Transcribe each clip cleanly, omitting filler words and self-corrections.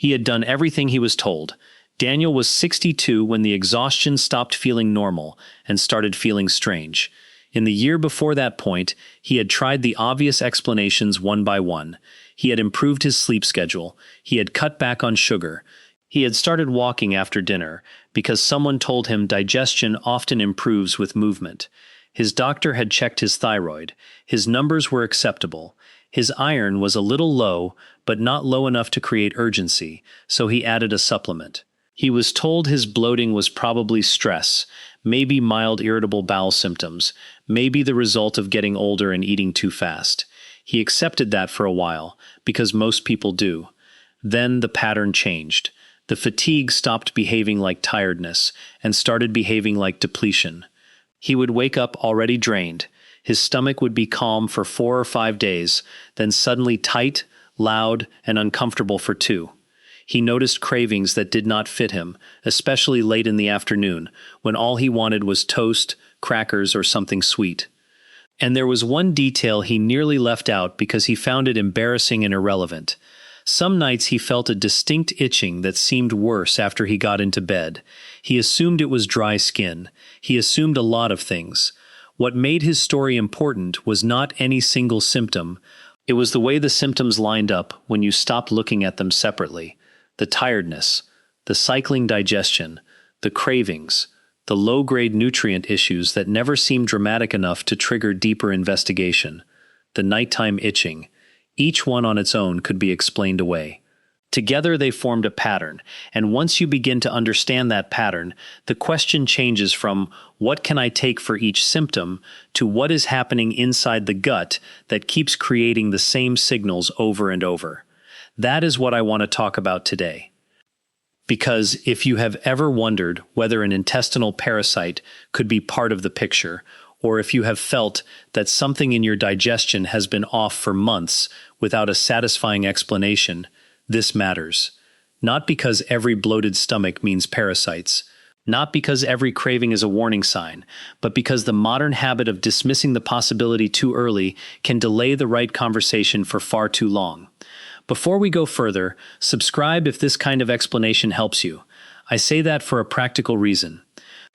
He had done everything he was told. Daniel was 62 when the exhaustion stopped feeling normal and started feeling strange. In the year before that point, he had tried the obvious explanations one by one. He had improved his sleep schedule. He had cut back on sugar. He had started walking after dinner because someone told him digestion often improves with movement. His doctor had checked his thyroid. His numbers were acceptable. His iron was a little low, but not low enough to create urgency, so he added a supplement. He was told his bloating was probably stress, maybe mild irritable bowel symptoms, maybe the result of getting older and eating too fast. He accepted that for a while, because most people do. Then the pattern changed. The fatigue stopped behaving like tiredness and started behaving like depletion. He would wake up already drained. His stomach would be calm for 4 or 5 days, then suddenly tight, loud, and uncomfortable for 2. He noticed cravings that did not fit him, especially late in the afternoon, when all he wanted was toast, crackers, or something sweet. And there was one detail he nearly left out because he found it embarrassing and irrelevant. Some nights he felt a distinct itching that seemed worse after he got into bed. He assumed it was dry skin. He assumed a lot of things. What made his story important was not any single symptom. It was the way the symptoms lined up when you stopped looking at them separately. The tiredness, the cycling digestion, the cravings, the low-grade nutrient issues that never seemed dramatic enough to trigger deeper investigation, the nighttime itching. Each one on its own could be explained away. Together they formed a pattern, and once you begin to understand that pattern, the question changes from what can I take for each symptom to what is happening inside the gut that keeps creating the same signals over and over. That is what I want to talk about today. Because if you have ever wondered whether an intestinal parasite could be part of the picture, or if you have felt that something in your digestion has been off for months without a satisfying explanation, this matters. Not because every bloated stomach means parasites, not because every craving is a warning sign, but because the modern habit of dismissing the possibility too early can delay the right conversation for far too long. Before we go further, subscribe if this kind of explanation helps you. I say that for a practical reason.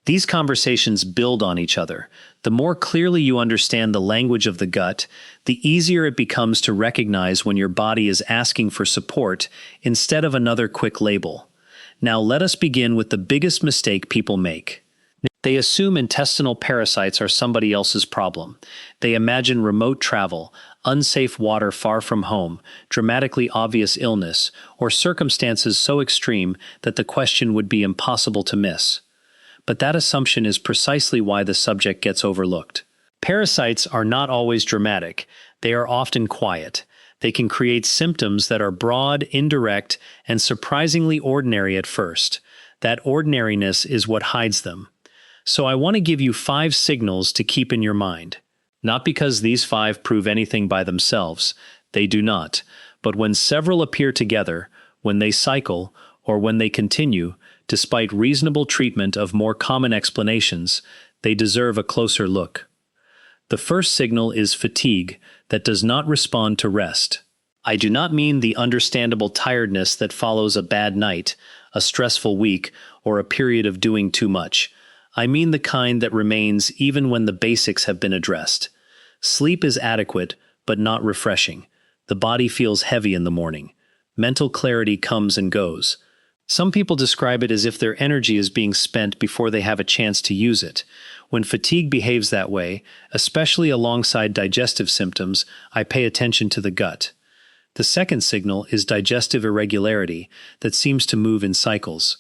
These conversations build on each other. The more clearly you understand the language of the gut, the easier it becomes to recognize when your body is asking for support instead of another quick label. Now let us begin with the biggest mistake people make. They assume intestinal parasites are somebody else's problem. They imagine remote travel, unsafe water far from home, dramatically obvious illness, or circumstances so extreme that the question would be impossible to miss. But that assumption is precisely why the subject gets overlooked. Parasites are not always dramatic. They are often quiet. They can create symptoms that are broad, indirect, and surprisingly ordinary at first. That ordinariness is what hides them. So I want to give you 5 signals to keep in your mind. Not because these 5 prove anything by themselves. They do not. But when several appear together, when they cycle, or when they continue, despite reasonable treatment of more common explanations, they deserve a closer look. The first signal is fatigue that does not respond to rest. I do not mean the understandable tiredness that follows a bad night, a stressful week, or a period of doing too much. I mean the kind that remains even when the basics have been addressed. Sleep is adequate, but not refreshing. The body feels heavy in the morning. Mental clarity comes and goes. Some people describe it as if their energy is being spent before they have a chance to use it. When fatigue behaves that way, especially alongside digestive symptoms, I pay attention to the gut. The second signal is digestive irregularity that seems to move in cycles.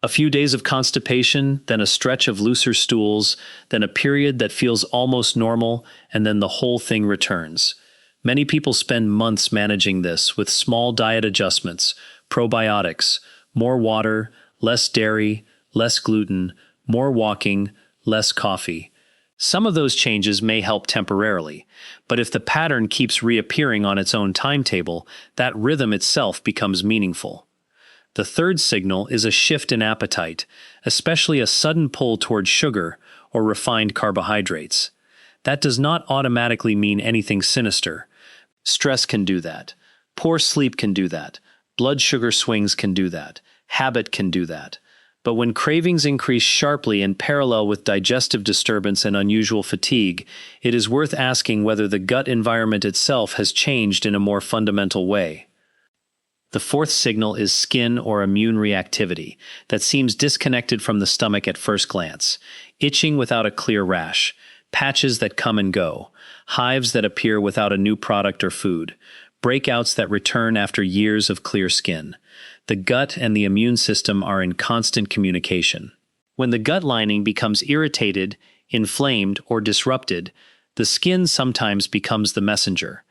A few days of constipation, then a stretch of looser stools, then a period that feels almost normal, and then the whole thing returns. Many people spend months managing this with small diet adjustments, probiotics, more water, less dairy, less gluten, more walking, less coffee. Some of those changes may help temporarily, but if the pattern keeps reappearing on its own timetable, that rhythm itself becomes meaningful. The third signal is a shift in appetite, especially a sudden pull toward sugar or refined carbohydrates. That does not automatically mean anything sinister. Stress can do that. Poor sleep can do that. Blood sugar swings can do that. Habit can do that. But when cravings increase sharply in parallel with digestive disturbance and unusual fatigue, it is worth asking whether the gut environment itself has changed in a more fundamental way. The fourth signal is skin or immune reactivity that seems disconnected from the stomach at first glance. Itching without a clear rash, patches that come and go, hives that appear without a new product or food, breakouts that return after years of clear skin. The gut and the immune system are in constant communication. When the gut lining becomes irritated, inflamed, or disrupted, the skin sometimes becomes the messenger.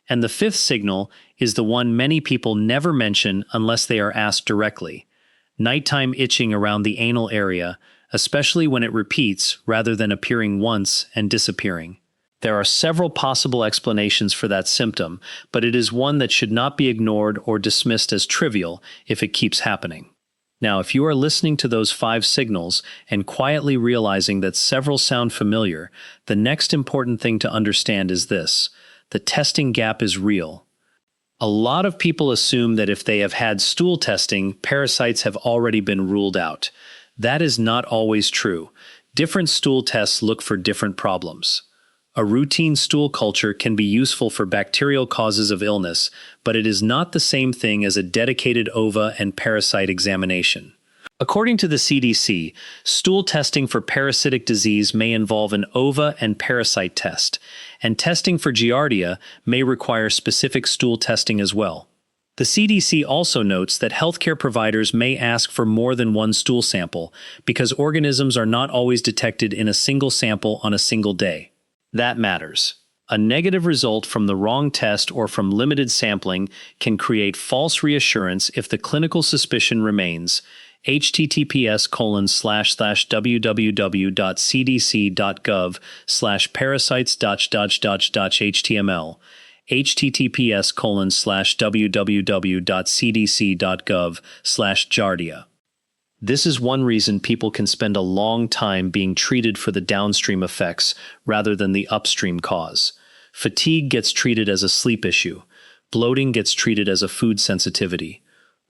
And the fifth signal is the one many people never mention unless they are asked directly: nighttime itching around the anal area, especially when it repeats rather than appearing once and disappearing. There are several possible explanations for that symptom, but it is one that should not be ignored or dismissed as trivial if it keeps happening. Now, if you are listening to those 5 signals and quietly realizing that several sound familiar, the next important thing to understand is this: the testing gap is real. A lot of people assume that if they have had stool testing, parasites have already been ruled out. That is not always true. Different stool tests look for different problems. A routine stool culture can be useful for bacterial causes of illness, but it is not the same thing as a dedicated ova and parasite examination. According to the CDC, stool testing for parasitic disease may involve an ova and parasite test, and testing for Giardia may require specific stool testing as well. The CDC also notes that healthcare providers may ask for more than one stool sample because organisms are not always detected in a single sample on a single day. That matters. A negative result from the wrong test or from limited sampling can create false reassurance if the clinical suspicion remains. https:/www.cdc.gov/parasites.html https:/www.cdc.gov/Giardia. This is one reason people can spend a long time being treated for the downstream effects rather than the upstream cause. Fatigue gets treated as a sleep issue. Bloating gets treated as a food sensitivity.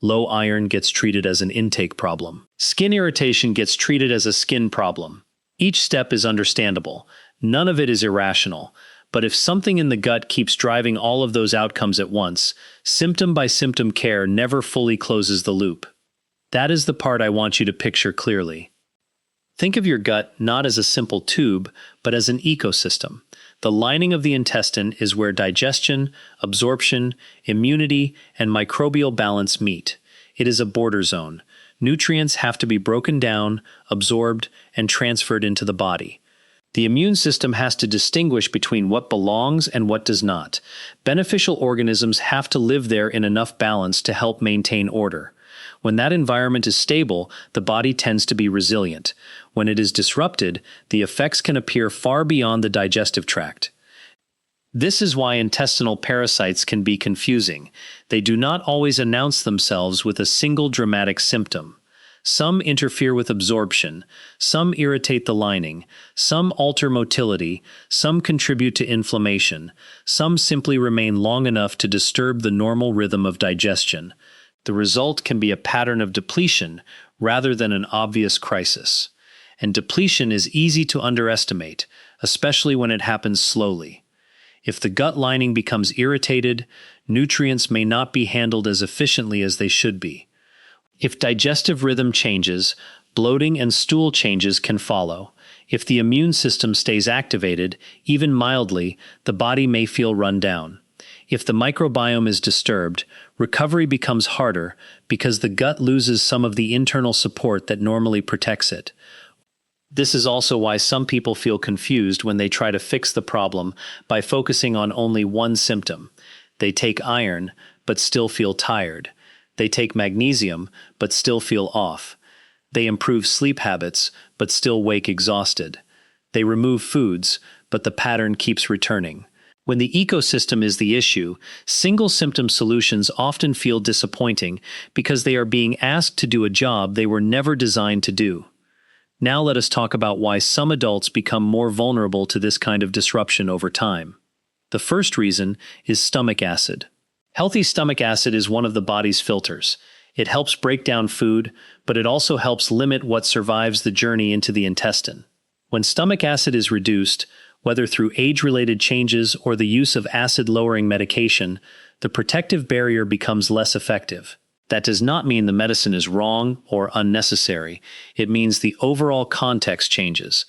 Low iron gets treated as an intake problem. Skin irritation gets treated as a skin problem. Each step is understandable. None of it is irrational. But if something in the gut keeps driving all of those outcomes at once, symptom-by-symptom care never fully closes the loop. That is the part I want you to picture clearly. Think of your gut not as a simple tube, but as an ecosystem. The lining of the intestine is where digestion, absorption, immunity, and microbial balance meet. It is a border zone. Nutrients have to be broken down, absorbed, and transferred into the body. The immune system has to distinguish between what belongs and what does not. Beneficial organisms have to live there in enough balance to help maintain order. When that environment is stable, the body tends to be resilient. When it is disrupted, the effects can appear far beyond the digestive tract. This is why intestinal parasites can be confusing. They do not always announce themselves with a single dramatic symptom. Some interfere with absorption, some irritate the lining, some alter motility, some contribute to inflammation, some simply remain long enough to disturb the normal rhythm of digestion. The result can be a pattern of depletion rather than an obvious crisis. And depletion is easy to underestimate, especially when it happens slowly. If the gut lining becomes irritated, nutrients may not be handled as efficiently as they should be. If digestive rhythm changes, bloating and stool changes can follow. If the immune system stays activated, even mildly, the body may feel run down. If the microbiome is disturbed, recovery becomes harder because the gut loses some of the internal support that normally protects it. This is also why some people feel confused when they try to fix the problem by focusing on only one symptom. They take iron, but still feel tired. They take magnesium, but still feel off. They improve sleep habits, but still wake exhausted. They remove foods, but the pattern keeps returning. When the ecosystem is the issue, single symptom solutions often feel disappointing because they are being asked to do a job they were never designed to do. Now let us talk about why some adults become more vulnerable to this kind of disruption over time. The first reason is stomach acid. Healthy stomach acid is one of the body's filters. It helps break down food, but it also helps limit what survives the journey into the intestine. When stomach acid is reduced, whether through age-related changes or the use of acid-lowering medication, the protective barrier becomes less effective. That does not mean the medicine is wrong or unnecessary. It means the overall context changes.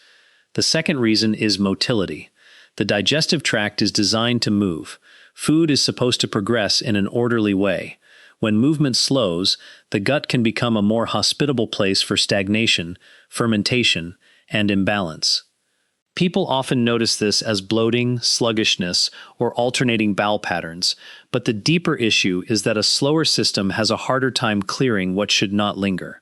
The second reason is motility. The digestive tract is designed to move. Food is supposed to progress in an orderly way. When movement slows, the gut can become a more hospitable place for stagnation, fermentation, and imbalance. People often notice this as bloating, sluggishness, or alternating bowel patterns, but the deeper issue is that a slower system has a harder time clearing what should not linger.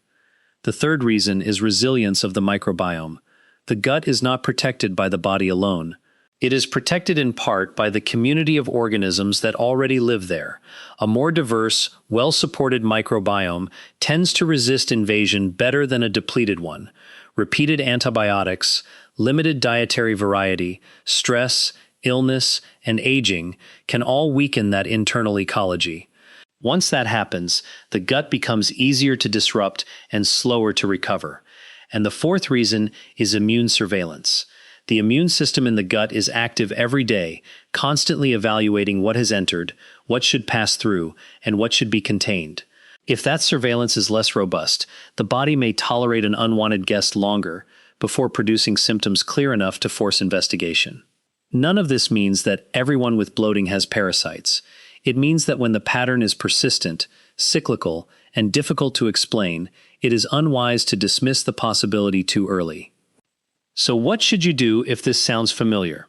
The third reason is resilience of the microbiome. The gut is not protected by the body alone. It is protected in part by the community of organisms that already live there. A more diverse, well-supported microbiome tends to resist invasion better than a depleted one. Repeated antibiotics, limited dietary variety, stress, illness, and aging can all weaken that internal ecology. Once that happens, the gut becomes easier to disrupt and slower to recover. And the fourth reason is immune surveillance. The immune system in the gut is active every day, constantly evaluating what has entered, what should pass through, and what should be contained. If that surveillance is less robust, the body may tolerate an unwanted guest longer before producing symptoms clear enough to force investigation. None of this means that everyone with bloating has parasites. It means that when the pattern is persistent, cyclical, and difficult to explain, it is unwise to dismiss the possibility too early. So what should you do if this sounds familiar?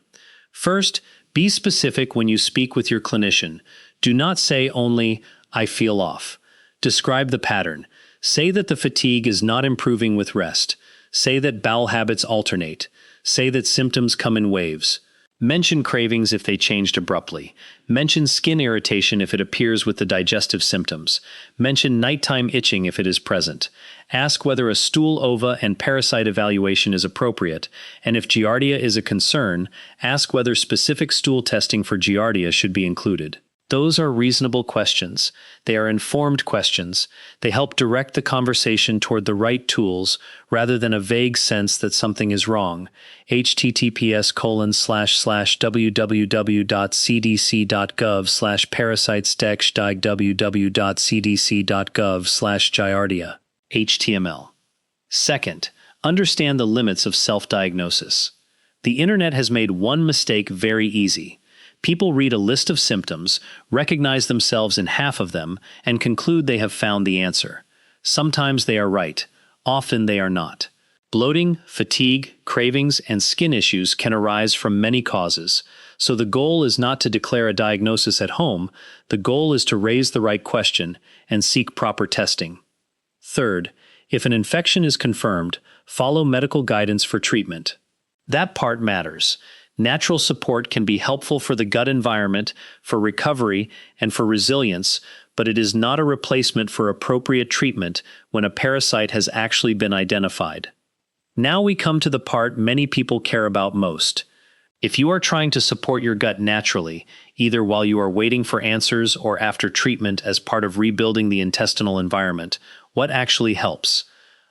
First, be specific when you speak with your clinician. Do not say only, "I feel off." Describe the pattern. Say that the fatigue is not improving with rest. Say that bowel habits alternate. Say that symptoms come in waves. Mention cravings if they changed abruptly. Mention skin irritation if it appears with the digestive symptoms. Mention nighttime itching if it is present. Ask whether a stool ova and parasite evaluation is appropriate, and if Giardia is a concern, ask whether specific stool testing for Giardia should be included. Those are reasonable questions. They are informed questions. They help direct the conversation toward the right tools rather than a vague sense that something is wrong. https://www.cdc.gov/parasiteswww.cdc.gov/giardia. HTML. Second, understand the limits of self-diagnosis. The internet has made one mistake very easy. People read a list of symptoms, recognize themselves in half of them, and conclude they have found the answer. Sometimes they are right. Often they are not. Bloating, fatigue, cravings, and skin issues can arise from many causes, so the goal is not to declare a diagnosis at home. The goal is to raise the right question and seek proper testing. Third, if an infection is confirmed, follow medical guidance for treatment. That part matters. Natural support can be helpful for the gut environment, for recovery, and for resilience, but it is not a replacement for appropriate treatment when a parasite has actually been identified. Now we come to the part many people care about most. If you are trying to support your gut naturally, either while you are waiting for answers or after treatment as part of rebuilding the intestinal environment, what actually helps?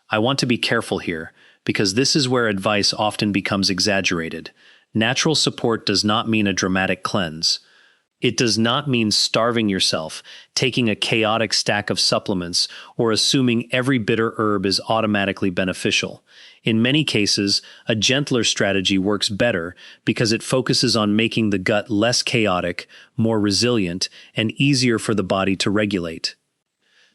I want to be careful here, because this is where advice often becomes exaggerated. Natural support does not mean a dramatic cleanse. It does not mean starving yourself, taking a chaotic stack of supplements, or assuming every bitter herb is automatically beneficial. In many cases, a gentler strategy works better because it focuses on making the gut less chaotic, more resilient, and easier for the body to regulate.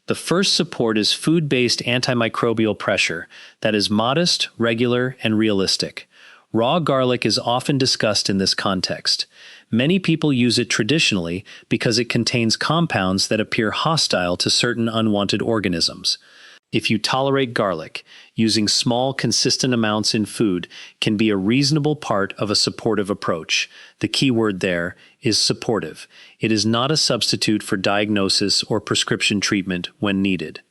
The first support is food-based antimicrobial pressure that is modest, regular, and realistic. Raw garlic is often discussed in this context. Many people use it traditionally because it contains compounds that appear hostile to certain unwanted organisms. If you tolerate garlic, using small, consistent amounts in food can be a reasonable part of a supportive approach. The key word there is supportive. It is not a substitute for diagnosis or prescription treatment when needed.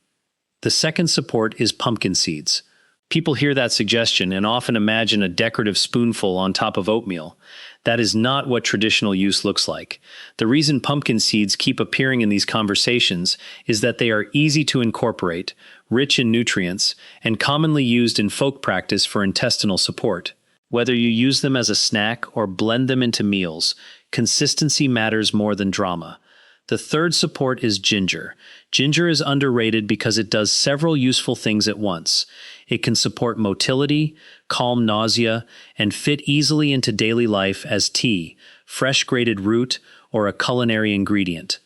The second support is pumpkin seeds. People hear that suggestion and often imagine a decorative spoonful on top of oatmeal. That is not what traditional use looks like. The reason pumpkin seeds keep appearing in these conversations is that they are easy to incorporate, rich in nutrients, and commonly used in folk practice for intestinal support. Whether you use them as a snack or blend them into meals, consistency matters more than drama. The third support is ginger. Ginger is underrated because it does several useful things at once. It can support motility, calm nausea, and fit easily into daily life as tea, fresh grated root, or a culinary ingredient.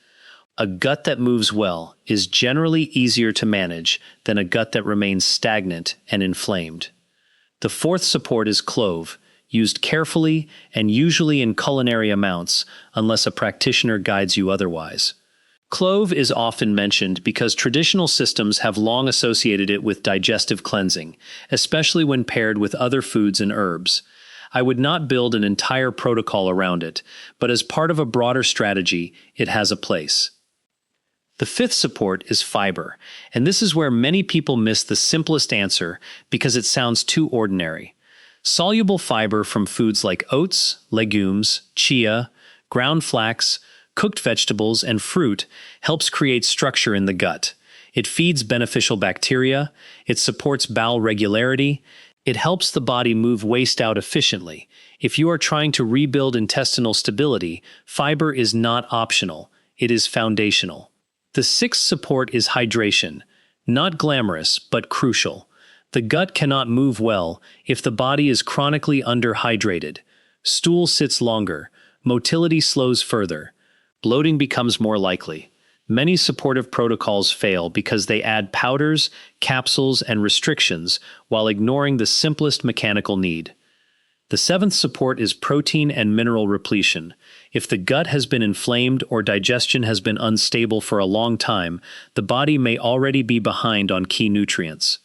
A gut that moves well is generally easier to manage than a gut that remains stagnant and inflamed. The fourth support is clove, used carefully and usually in culinary amounts unless a practitioner guides you otherwise. Clove is often mentioned because traditional systems have long associated it with digestive cleansing, especially when paired with other foods and herbs. I would not build an entire protocol around it, but as part of a broader strategy, it has a place. The fifth support is fiber, and this is where many people miss the simplest answer because it sounds too ordinary. Soluble fiber from foods like oats, legumes, chia, ground flax, cooked vegetables, and fruit helps create structure in the gut. It feeds beneficial bacteria, it supports bowel regularity, it helps the body move waste out efficiently. If you are trying to rebuild intestinal stability, fiber is not optional, it is foundational. The sixth support is hydration. Not glamorous, but crucial. The gut cannot move well if the body is chronically underhydrated. Stool sits longer, motility slows further, bloating becomes more likely. Many supportive protocols fail because they add powders, capsules, and restrictions while ignoring the simplest mechanical need. The seventh support is protein and mineral repletion. If the gut has been inflamed or digestion has been unstable for a long time, the body may already be behind on key nutrients.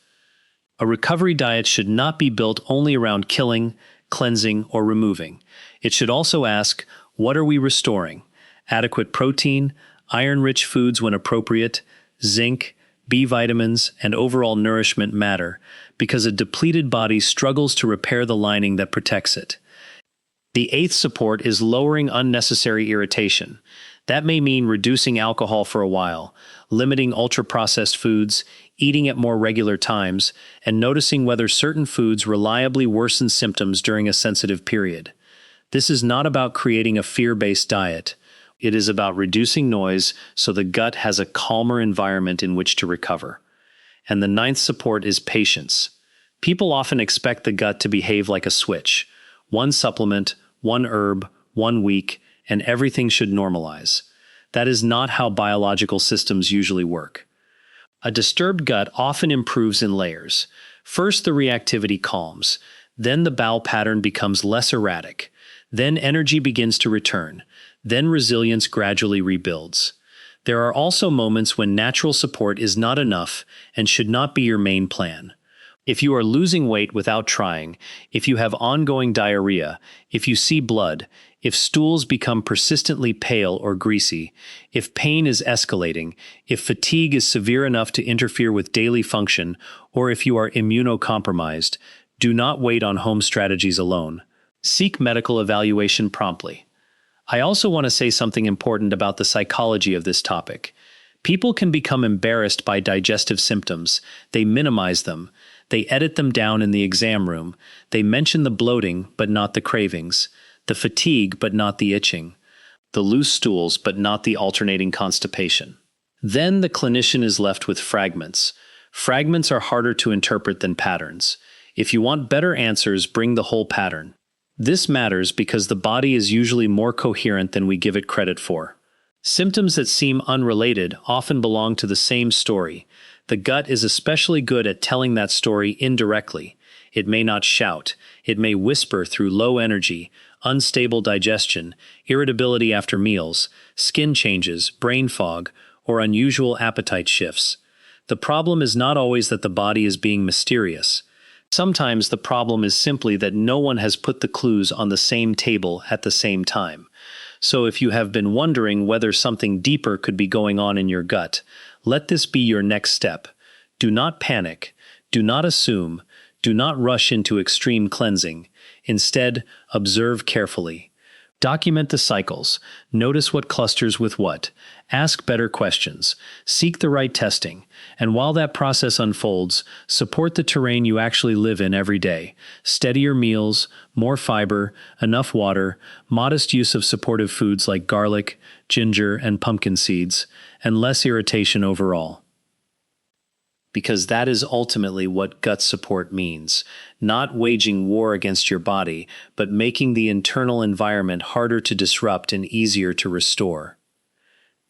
A recovery diet should not be built only around killing, cleansing, or removing. It should also ask, what are we restoring? Adequate protein, iron-rich foods when appropriate, zinc, B vitamins, and overall nourishment matter because a depleted body struggles to repair the lining that protects it. The eighth support is lowering unnecessary irritation. That may mean reducing alcohol for a while, limiting ultra-processed foods, eating at more regular times, and noticing whether certain foods reliably worsen symptoms during a sensitive period. This is not about creating a fear-based diet. It is about reducing noise so the gut has a calmer environment in which to recover. And the ninth support is patience. People often expect the gut to behave like a switch. One supplement, one herb, 1 week, and everything should normalize. That is not how biological systems usually work. A disturbed gut often improves in layers. First, the reactivity calms. Then the bowel pattern becomes less erratic. Then energy begins to return. Then resilience gradually rebuilds. There are also moments when natural support is not enough and should not be your main plan. If you are losing weight without trying, if you have ongoing diarrhea, if you see blood, if stools become persistently pale or greasy, if pain is escalating, if fatigue is severe enough to interfere with daily function, or if you are immunocompromised, do not wait on home strategies alone. Seek medical evaluation promptly. I also want to say something important about the psychology of this topic. People can become embarrassed by digestive symptoms. They minimize them. They edit them down in the exam room. They mention the bloating, but not the cravings, the fatigue, but not the itching, the loose stools, but not the alternating constipation. Then the clinician is left with fragments. Fragments are harder to interpret than patterns. If you want better answers, bring the whole pattern. This matters because the body is usually more coherent than we give it credit for. Symptoms that seem unrelated often belong to the same story. The gut is especially good at telling that story indirectly. It may not shout. It may whisper through low energy, unstable digestion, irritability after meals, skin changes, brain fog, or unusual appetite shifts. The problem is not always that the body is being mysterious. Sometimes the problem is simply that no one has put the clues on the same table at the same time. So if you have been wondering whether something deeper could be going on in your gut, let this be your next step. Do not panic. Do not assume. Do not rush into extreme cleansing. Instead, observe carefully. Document the cycles. Notice what clusters with what. Ask better questions. Seek the right testing. And while that process unfolds, support the terrain you actually live in every day. Steadier meals, more fiber, enough water, modest use of supportive foods like garlic, ginger, and pumpkin seeds, and less irritation overall. Because that is ultimately what gut support means. Not waging war against your body, but making the internal environment harder to disrupt and easier to restore.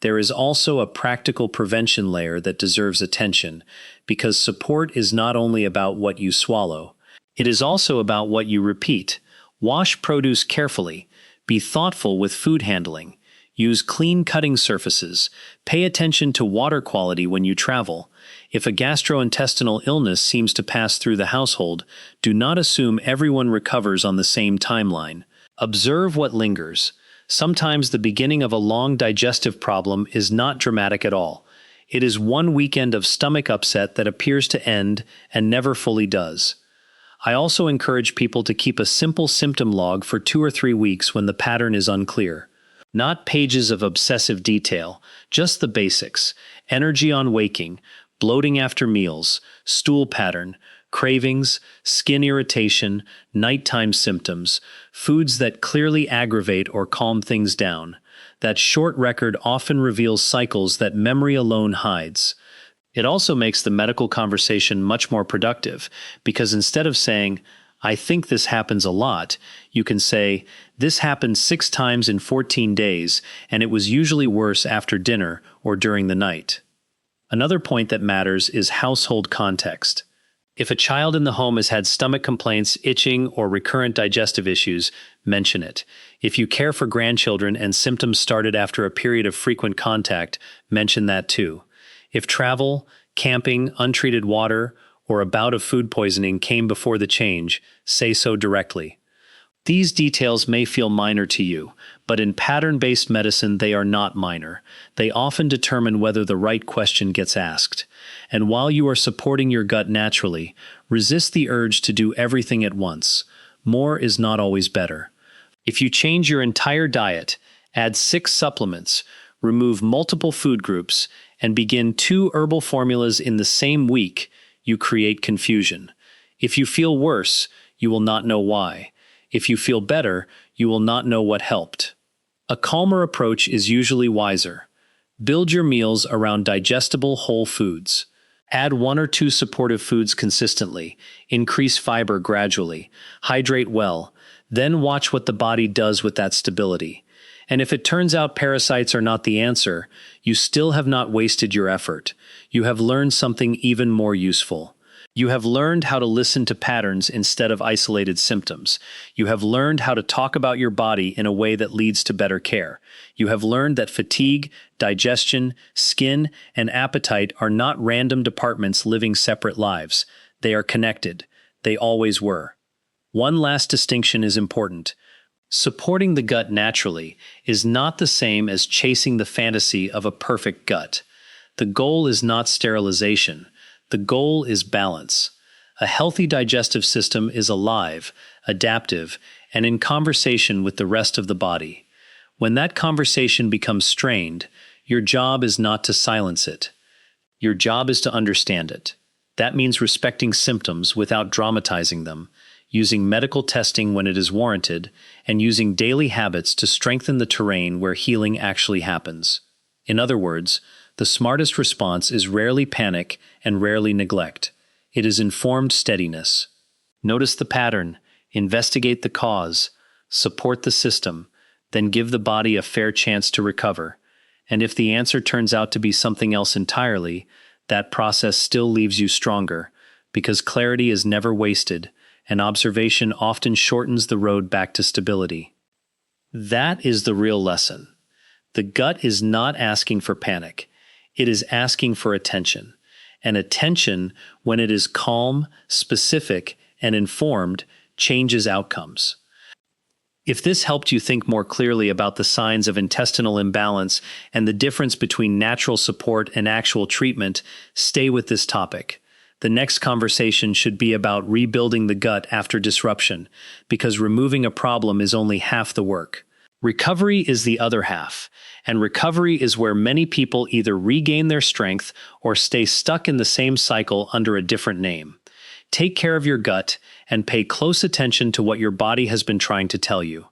There is also a practical prevention layer that deserves attention, because support is not only about what you swallow, it is also about what you repeat. Wash produce carefully. Be thoughtful with food handling. Use clean cutting surfaces. Pay attention to water quality when you travel. If a gastrointestinal illness seems to pass through the household, do not assume everyone recovers on the same timeline. Observe what lingers. Sometimes the beginning of a long digestive problem is not dramatic at all. It is one weekend of stomach upset that appears to end and never fully does. I also encourage people to keep a simple symptom log for 2 or 3 weeks when the pattern is unclear. Not pages of obsessive detail, just the basics: energy on waking, bloating after meals, stool pattern, cravings, skin irritation, nighttime symptoms, foods that clearly aggravate or calm things down. That short record often reveals cycles that memory alone hides. It also makes the medical conversation much more productive, because instead of saying, "I think this happens a lot," you can say, "This happened 6 times in 14 days, and it was usually worse after dinner or during the night." Another point that matters is household context. If a child in the home has had stomach complaints, itching, or recurrent digestive issues, mention it. If you care for grandchildren and symptoms started after a period of frequent contact, mention that too. If travel, camping, untreated water, or a bout of food poisoning came before the change, say so directly. These details may feel minor to you, but in pattern-based medicine they are not minor. They often determine whether the right question gets asked. And while you are supporting your gut naturally, resist the urge to do everything at once. More is not always better. If you change your entire diet, add 6 supplements, remove multiple food groups, and begin 2 herbal formulas in the same week, you create confusion. If you feel worse, you will not know why. If you feel better, you will not know what helped. A calmer approach is usually wiser. Build your meals around digestible whole foods. Add 1 or 2 supportive foods consistently. Increase fiber gradually. Hydrate well. Then watch what the body does with that stability. And if it turns out parasites are not the answer, you still have not wasted your effort. You have learned something even more useful. You have learned how to listen to patterns instead of isolated symptoms. You have learned how to talk about your body in a way that leads to better care. You have learned that fatigue, digestion, skin, and appetite are not random departments living separate lives. They are connected. They always were. One last distinction is important. Supporting the gut naturally is not the same as chasing the fantasy of a perfect gut. The goal is not sterilization. The goal is balance. A healthy digestive system is alive, adaptive, and in conversation with the rest of the body. When that conversation becomes strained, your job is not to silence it. Your job is to understand it. That means respecting symptoms without dramatizing them, using medical testing when it is warranted, and using daily habits to strengthen the terrain where healing actually happens. In other words, the smartest response is rarely panic and rarely neglect. It is informed steadiness. Notice the pattern, investigate the cause, support the system, then give the body a fair chance to recover. And if the answer turns out to be something else entirely, that process still leaves you stronger, because clarity is never wasted, and observation often shortens the road back to stability. That is the real lesson. The gut is not asking for panic. It is asking for attention. And attention, when it is calm, specific, and informed, changes outcomes. If this helped you think more clearly about the signs of intestinal imbalance and the difference between natural support and actual treatment, stay with this topic. The next conversation should be about rebuilding the gut after disruption, because removing a problem is only half the work. Recovery is the other half, and recovery is where many people either regain their strength or stay stuck in the same cycle under a different name. Take care of your gut and pay close attention to what your body has been trying to tell you.